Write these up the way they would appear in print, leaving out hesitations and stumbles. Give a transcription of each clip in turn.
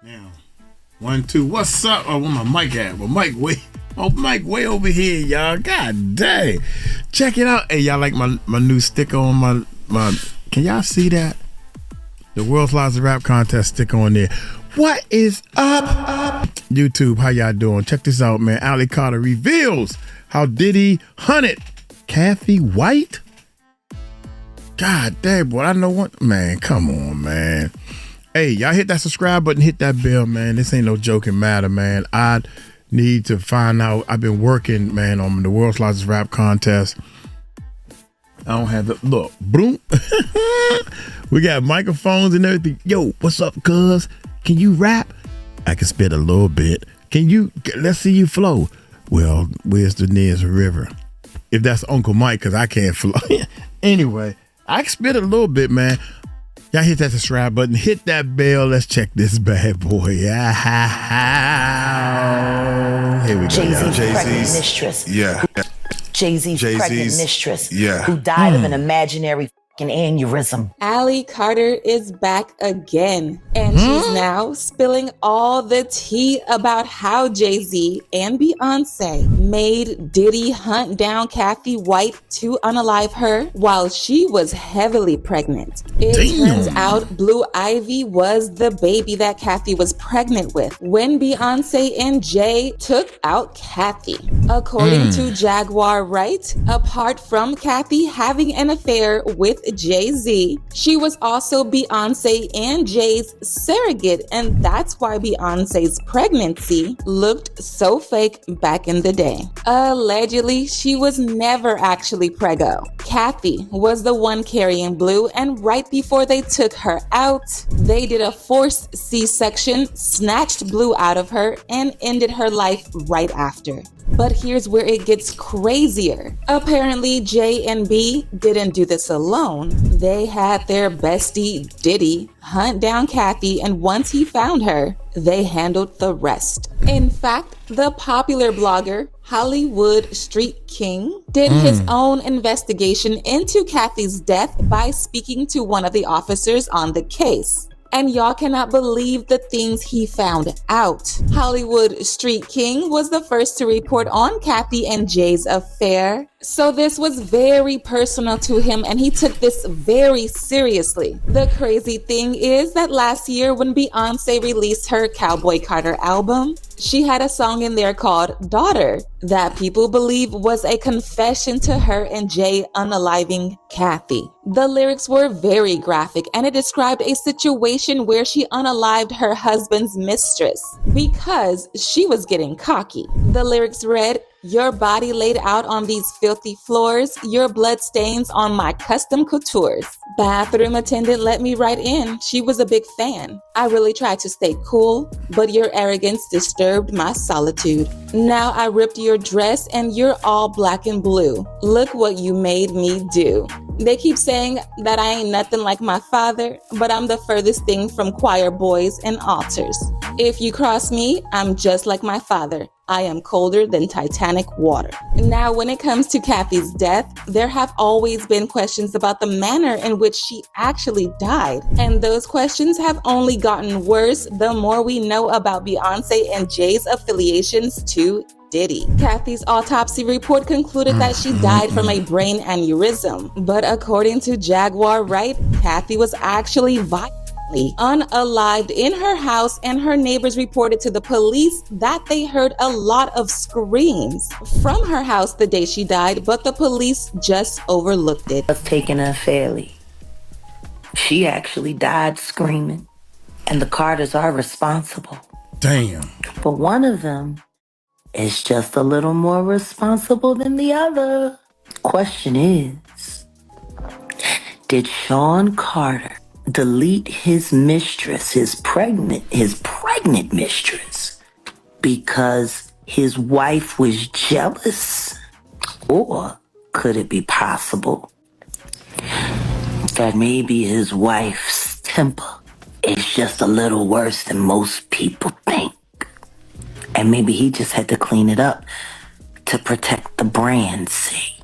Now, 1, 2. What's up? Oh, where my mic at? Well, mic way over here, y'all. God dang. Check it out. Hey, y'all like my new sticker on my can y'all see that? The World's Largest Rap Contest sticker on there. What is up? YouTube, how y'all doing? Check this out, man. Ali Carter reveals how Diddy hunted Kathy White. God damn, boy. I know what. Man, come on, man. Hey, y'all hit that subscribe button, hit that bell, man. This ain't no joking matter, man. I need to find out. I've been working, man, on the World's Largest Rap Contest. I don't have the look. Boom. We got microphones and everything. Yo, what's up, cuz? Can you rap? I can spit a little bit. Let's see you flow. Well, where's the nearest river? If that's Uncle Mike, because I can't flow. Anyway, I can spit a little bit, man. Y'all hit that subscribe button. Hit that bell. Let's check this bad boy. Yeah. Here we go. Jay-Z's pregnant mistress. Yeah. Jay-Z's pregnant mistress. Yeah. Who died of an imaginary aneurysm. Ali Carter is back again, and she's now spilling all the tea about how Jay-Z and Beyonce made Diddy hunt down Kathy White to unalive her while she was heavily pregnant. It turns out Blue Ivy was the baby that Kathy was pregnant with when Beyonce and Jay took out Kathy. According to Jaguar, Wright, apart from Kathy having an affair with Jay-Z, she was also Beyonce and Jay's surrogate, and that's why Beyonce's pregnancy looked so fake back in the day. Allegedly, she was never actually preggo. Kathy was the one carrying Blue, and right before they took her out, they did a forced C-section, snatched Blue out of her, and ended her life right after. But here's where it gets crazier. Apparently, J and B didn't do this alone. They had their bestie, Diddy, hunt down Kathy, and once he found her, they handled the rest. In fact, the popular blogger, Hollywood Street King, did his own investigation into Kathy's death by speaking to one of the officers on the case. And y'all cannot believe the things he found out. Hollywood Street King was the first to report on Kathy and Jay's affair. So this was very personal to him, and he took this very seriously. The crazy thing is that last year when Beyonce released her Cowboy Carter album, she had a song in there called Daughter that people believe was a confession to her and Jay unaliving Kathy. The lyrics were very graphic, and it described a situation where she unalived her husband's mistress because she was getting cocky. The lyrics read, "Your body laid out on these filthy floors, your blood stains on my custom coutures. Bathroom attendant let me right in. She was a big fan. I really tried to stay cool, but your arrogance disturbed my solitude. Now I ripped your dress and you're all black and blue. Look what you made me do." They keep saying that I ain't nothing like my father, but I'm the furthest thing from choir boys and altars. If you cross me, I'm just like my father. I am colder than Titanic water. Now, when it comes to Kathy's death, there have always been questions about the manner in which she actually died. And those questions have only gotten worse the more we know about Beyonce and Jay's affiliations to Diddy. Kathy's autopsy report concluded that she died from a brain aneurysm. But according to Jaguar, Wright, Kathy was actually violently unalived in her house, and her neighbors reported to the police that they heard a lot of screams from her house the day she died, but the police just overlooked it. Was taken unfairly. She actually died screaming, and the Carters are responsible. Damn. But one of them is just a little more responsible than the other. Question is, did Sean Carter delete his mistress, his pregnant mistress, because his wife was jealous? Or could it be possible that maybe his wife's temper is just a little worse than most people think? And maybe he just had to clean it up to protect the brand, see?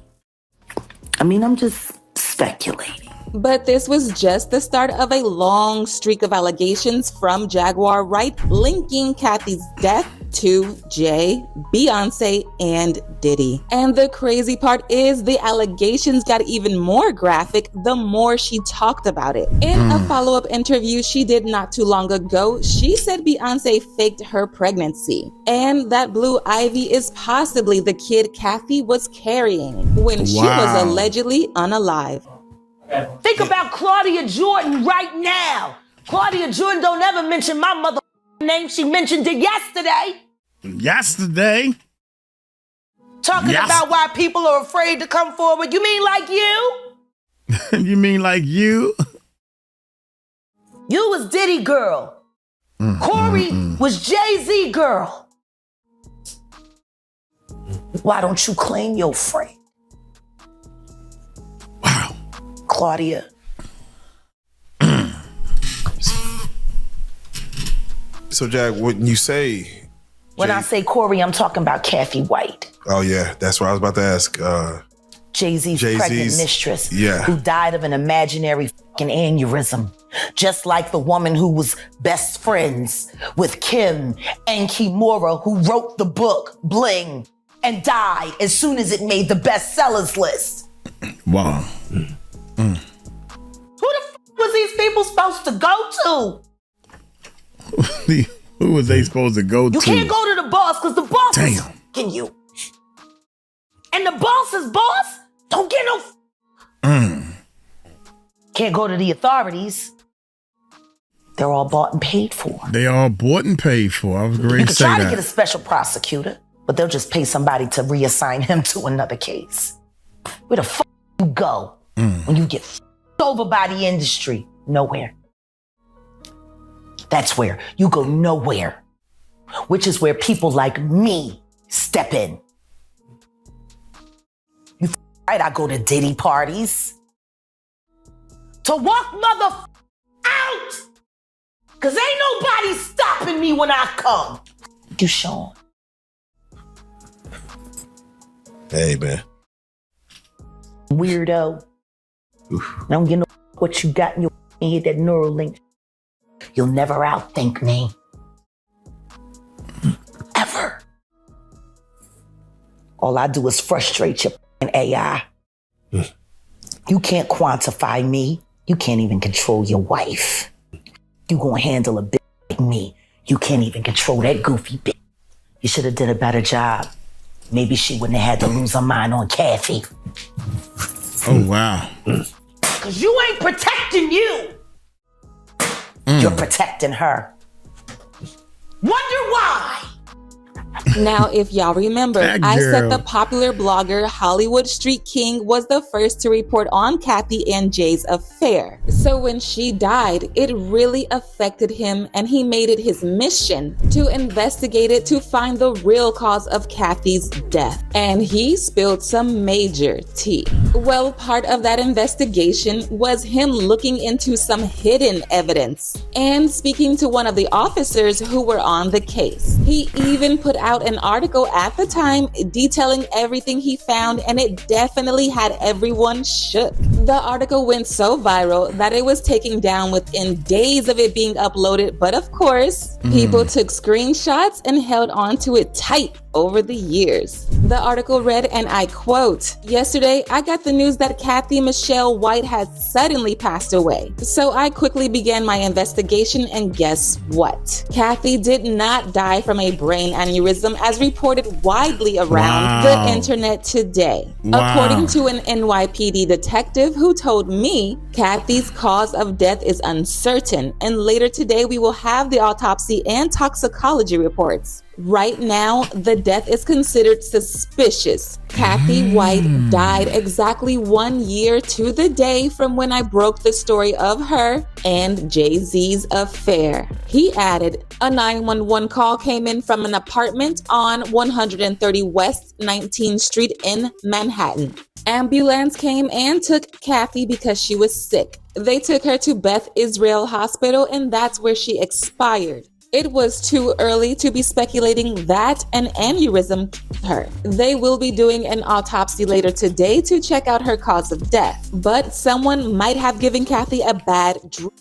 I mean, I'm just speculating. But this was just the start of a long streak of allegations from Jaguar Wright linking Kathy's death to Jay, Beyonce, and Diddy. And the crazy part is the allegations got even more graphic the more she talked about it. In a follow-up interview she did not too long ago, she said Beyonce faked her pregnancy and that Blue Ivy is possibly the kid Kathy was carrying when she was allegedly unalive. Think about Claudia Jordan right now. Claudia Jordan don't ever mention my mother name. She mentioned it yesterday. Talking about why people are afraid to come forward. You mean like you? You mean like you? You was Diddy girl. Corey was Jay-Z girl. Why don't you claim your friend? Wow. Claudia. So, Jack, when you say... When I say Corey, I'm talking about Kathy White. Oh, yeah. That's what I was about to ask. Jay-Z's pregnant mistress. Yeah. Who died of an imaginary fucking aneurysm. Just like the woman who was best friends with Kim and Kimura, who wrote the book Bling and died as soon as it made the bestsellers list. Wow. Who the was these people supposed to go to? Who was they supposed to go to? You can't go to the boss because the boss is f***ing you. And the boss's boss don't get no Can't go to the authorities. They're all bought and paid for. They all bought and paid for. I was going to say that. You can try to get a special prosecutor, but they'll just pay somebody to reassign him to another case. Where the fuck you go when you get f***ed over by the industry? Nowhere. That's where you go nowhere, which is where people like me step in. You right, I go to Diddy parties to walk mother out, cause ain't nobody stopping me when I come. You Sean. Hey, man. Weirdo. I don't get no what you got in your head, that neural link. You'll never outthink me. Ever. All I do is frustrate your AI. You can't quantify me. You can't even control your wife. You gonna handle a bitch like me. You can't even control that goofy bitch. You should have done a better job. Maybe she wouldn't have had to lose her mind on Kathy. Oh, wow. Cause you ain't protecting you. You're protecting her. Wonder why? Now, if y'all remember, That I said girl. the popular blogger Hollywood Street King was the first to report on Kathy and Jay's affair. So when she died, it really affected him, and he made it his mission to investigate it to find the real cause of Kathy's death. And he spilled some major tea. Well, part of that investigation was him looking into some hidden evidence and speaking to one of the officers who were on the case. He even put out an article at the time detailing everything he found, and it definitely had everyone shook. The article went so viral that it was taken down within days of it being uploaded, but of course, people took screenshots and held on to it tight over the years. The article read, and I quote, "Yesterday, I got the news that Kathy Michelle White had suddenly passed away. So I quickly began my investigation, and guess what? Kathy did not die from a brain aneurysm as reported widely around the internet today. According to an NYPD detective who told me, Kathy's cause of death is uncertain, and later today we will have the autopsy and toxicology reports. Right now, the death is considered suspicious. Kathy White died exactly 1 year to the day from when I broke the story of her and Jay-Z's affair." He added, "A 911 call came in from an apartment on 130 West 19th Street in Manhattan. Ambulance came and took Kathy because she was sick. They took her to Beth Israel Hospital, and that's where she expired. It was too early to be speculating that an aneurysm killed her. They will be doing an autopsy later today to check out her cause of death, but someone might have given Kathy a bad drug.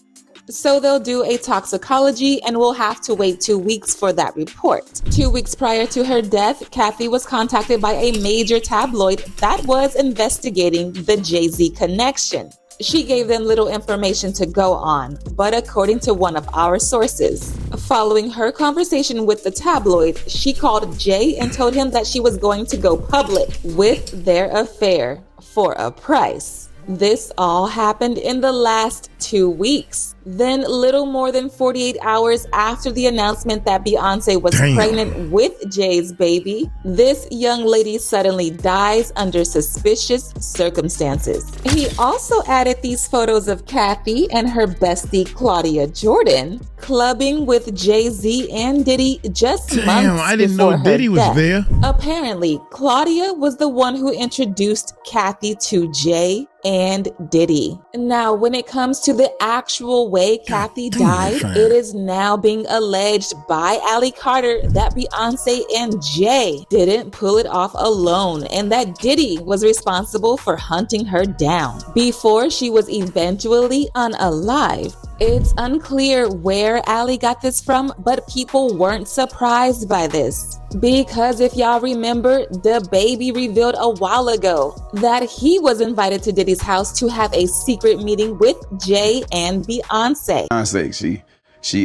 So they'll do a toxicology and we'll have to wait 2 weeks for that report. 2 weeks prior to her death, Kathy was contacted by a major tabloid that was investigating the Jay-Z connection. She gave them little information to go on, but according to one of our sources, following her conversation with the tabloid, she called Jay and told him that she was going to go public with their affair for a price. This all happened in the last 2 weeks. Then, little more than 48 hours after the announcement that Beyonce was pregnant with Jay's baby, this young lady suddenly dies under suspicious circumstances. He also added these photos of Kathy and her bestie Claudia Jordan clubbing with Jay-Z and Diddy just months I didn't before know Diddy was death. there. Apparently, Claudia was the one who introduced Kathy to Jay and Diddy. Now, when it comes to the actual way Kathy died, it is now being alleged by Allie Carter that Beyonce and Jay didn't pull it off alone and that Diddy was responsible for hunting her down before she was eventually unalived. It's unclear where Allie got this from, but people weren't surprised by this. Because if y'all remember, the baby revealed a while ago that he was invited to Diddy's house to have a secret meeting with Jay and Beyonce. Beyonce,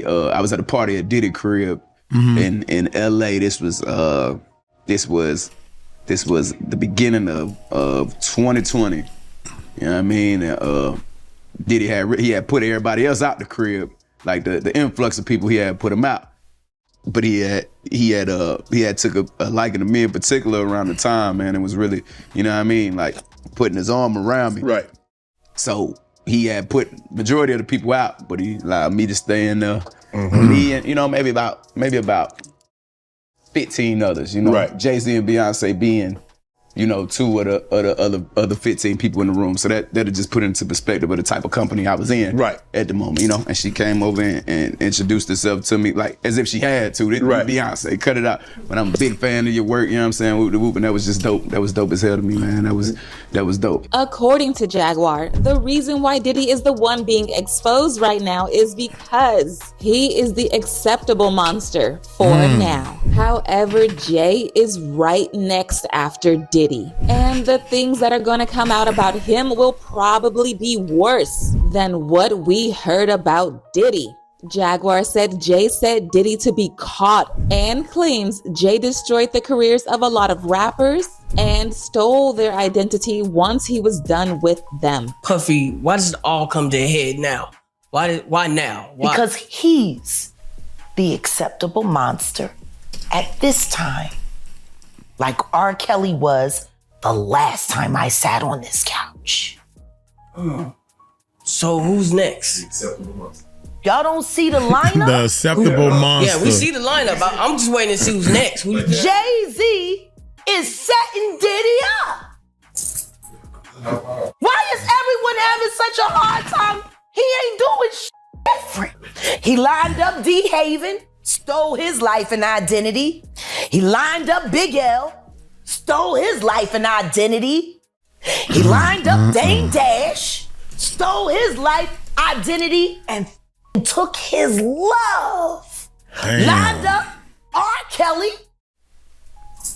I was at a party at Diddy crib in LA. This was the beginning of 2020. You know what I mean? Diddy had put everybody else out the crib, like the influx of people he had put him out. But he had took a liking to me in particular around the time, man. It was really, you know what I mean, like putting his arm around me. Right. So he had put majority of the people out, but he allowed me to stay in there. Me and, you know, maybe about 15 others, you know, right. Jay-Z and Beyonce being, you know, 2 of the other 15 people in the room. So that'll just put into perspective of the type of company I was in at the moment, you know. And she came over and introduced herself to me like as if she had to. Beyonce, cut it out. But I'm a big fan of your work, you know what I'm saying? Whoop the whoop, and that was just dope. That was dope as hell to me, man. That was dope. According to Jaguar, the reason why Diddy is the one being exposed right now is because he is the acceptable monster for now. However, Jay is right next after Diddy. And the things that are going to come out about him will probably be worse than what we heard about Diddy. Jaguar said Jay said Diddy to be caught and claims Jay destroyed the careers of a lot of rappers and stole their identity once he was done with them. Puffy, why does it all come to a head now? Why now? Why? Because he's the acceptable monster at this time. Like R. Kelly was the last time I sat on this couch. So who's next? Y'all don't see the lineup? The acceptable monster. Yeah, we see the lineup. I'm just waiting to see who's next. Jay-Z is setting Diddy up. Why is everyone having such a hard time? He ain't doing different. He lined up D. Haven, stole his life and identity. He lined up Big L, stole his life and identity. He lined up Dame Dash, stole his life, identity, and took his love. Damn. Lined up R. Kelly.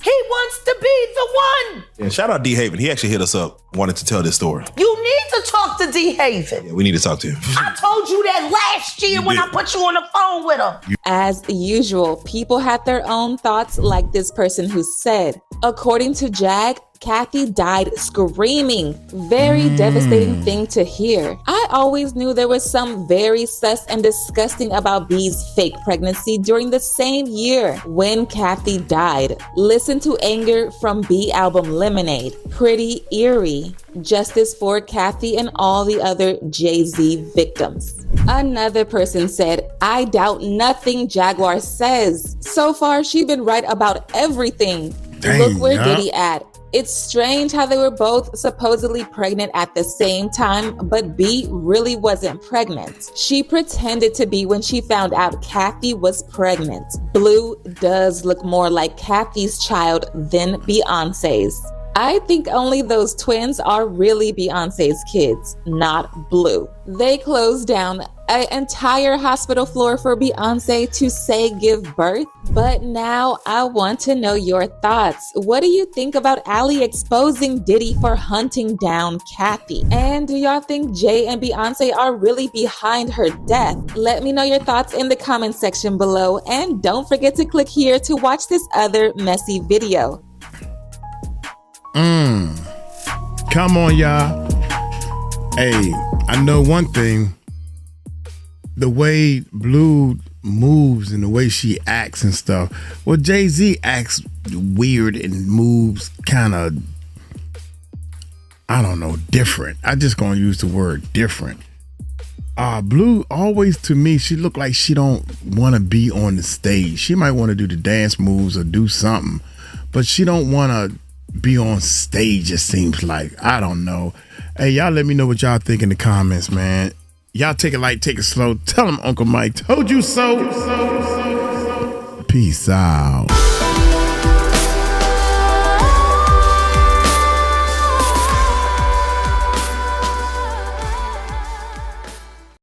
He wants to be the one. Yeah, shout out D. Haven. He actually hit us up, wanted to tell this story. You need to talk to D. Haven. Yeah, we need to talk to him. I told you that last year when I put you on the phone with him. As usual, people had their own thoughts, like this person who said, according to Jag, Kathy died screaming. Very devastating thing to hear. I always knew there was some very sus and disgusting about B's fake pregnancy during the same year when Kathy died. Listen to Anger from B album Lemonade. Pretty eerie. Justice for Kathy and all the other Jay-Z victims. Another person said, I doubt nothing Jaguar says. So far, she's been right about everything. Dang, Look where yeah. Diddy at. It's strange how they were both supposedly pregnant at the same time, but B really wasn't pregnant. She pretended to be when she found out Kathy was pregnant. Blue does look more like Kathy's child than Beyonce's. I think only those twins are really Beyonce's kids, not Blue. They closed down an entire hospital floor for Beyonce to say give birth. But now I want to know your thoughts. What do you think about Ali exposing Diddy for hunting down Kathy? And do y'all think Jay and Beyonce are really behind her death? Let me know your thoughts in the comment section below. And don't forget to click here to watch this other messy video. Come on, y'all. Hey, I know one thing. The way Blue moves and the way she acts and stuff. Well, Jay-Z acts weird and moves kind of, I don't know, different. I just gonna use the word different. Blue always, to me, she look like she don't want to be on the stage. She might want to do the dance moves or do something, but she don't want to be on stage, it seems like. I don't know. Hey, y'all let me know what y'all think in the comments, man. Y'all take it light, take it slow. Tell them Uncle Mike told you so. Peace out.